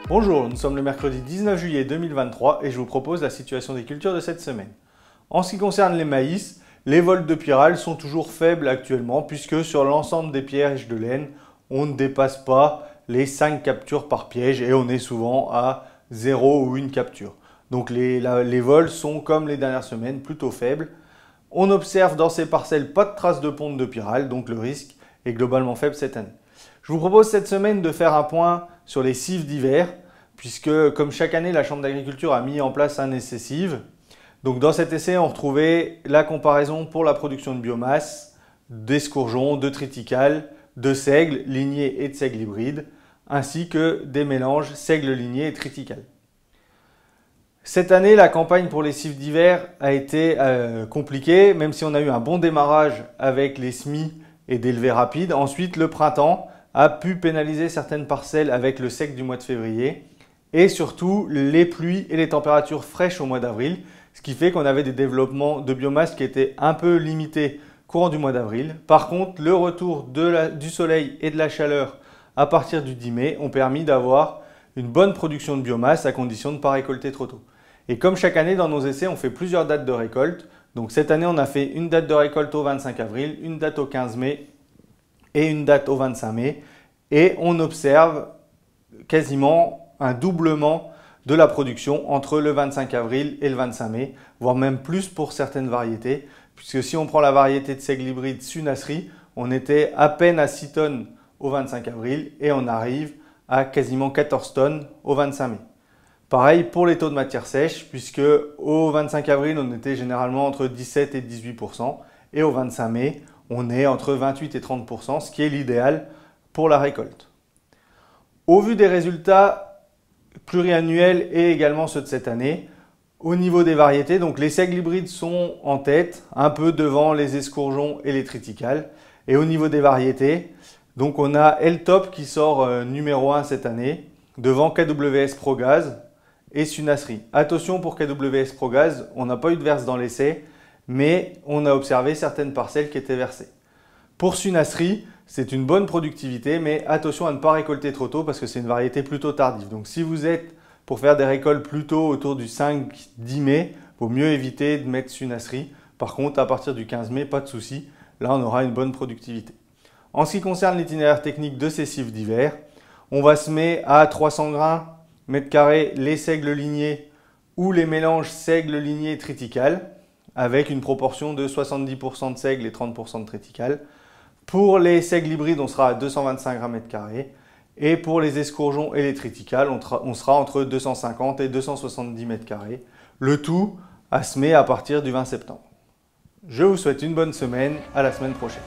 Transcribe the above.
Bonjour, nous sommes le mercredi 19 juillet 2023 et je vous propose la situation des cultures de cette semaine. En ce qui concerne les maïs, les vols de pyrale sont toujours faibles actuellement puisque sur l'ensemble des pièges de laine, on ne dépasse pas les 5 captures par piège et on est souvent à 0 ou 1 capture. Donc les vols sont comme les dernières semaines plutôt faibles. On observe dans ces parcelles pas de traces de ponte de pyrale, donc le risque est globalement faible cette année. Je vous propose cette semaine de faire un point sur les cives d'hiver, puisque comme chaque année, la Chambre d'agriculture a mis en place un essai cive. Donc dans cet essai, on retrouvait la comparaison pour la production de biomasse d'escourgeons, de triticales, de seigles lignés et de seigles hybrides, ainsi que des mélanges seigles lignés et triticales. Cette année, la campagne pour les cives d'hiver a été compliquée, même si on a eu un bon démarrage avec les semis et des levées rapides. Ensuite, le printemps a pu pénaliser certaines parcelles avec le sec du mois de février et surtout les pluies et les températures fraîches au mois d'avril, ce qui fait qu'on avait des développements de biomasse qui étaient un peu limités courant du mois d'avril. Par contre, le retour du soleil et de la chaleur à partir du 10 mai ont permis d'avoir une bonne production de biomasse à condition de ne pas récolter trop tôt. Et comme chaque année dans nos essais, on fait plusieurs dates de récolte. Donc cette année, on a fait une date de récolte au 25 avril, une date au 15 mai et une date au 25 mai. Et on observe quasiment un doublement de la production entre le 25 avril et le 25 mai, voire même plus pour certaines variétés. Puisque si on prend la variété de seigle hybride Sunasri, on était à peine à 6 tonnes au 25 avril et on arrive à quasiment 14 tonnes au 25 mai. Pareil pour les taux de matière sèche, puisque au 25 avril, on était généralement entre 17 et 18% et au 25 mai, on est entre 28 et 30%, ce qui est l'idéal pour la récolte. Au vu des résultats pluriannuels et également ceux de cette année, au niveau des variétés, donc les seigles hybrides sont en tête, un peu devant les escourgeons et les triticales. Et au niveau des variétés, donc on a L-Top qui sort numéro 1 cette année, devant KWS Progaz et Sunasri. Attention pour KWS Progaz, on n'a pas eu de verse dans l'essai, mais on a observé certaines parcelles qui étaient versées. Pour Sunasri, c'est une bonne productivité, mais attention à ne pas récolter trop tôt parce que c'est une variété plutôt tardive. Donc si vous êtes pour faire des récoltes plutôt autour du 5-10 mai, il vaut mieux éviter de mettre Sunasri. Par contre, à partir du 15 mai, pas de souci, là on aura une bonne productivité. En ce qui concerne l'itinéraire technique de ces cives d'hiver, on va semer à 300 grains mètre carré les seigles lignés ou les mélanges seigles lignés triticales avec une proportion de 70% de seigles et 30% de triticales. Pour les seigles hybrides, on sera à 225 grammes mètre carré et pour les escourgeons et les triticales, on sera entre 250 et 270 mètres carrés. Le tout à semer à partir du 20 septembre. Je vous souhaite une bonne semaine, à la semaine prochaine.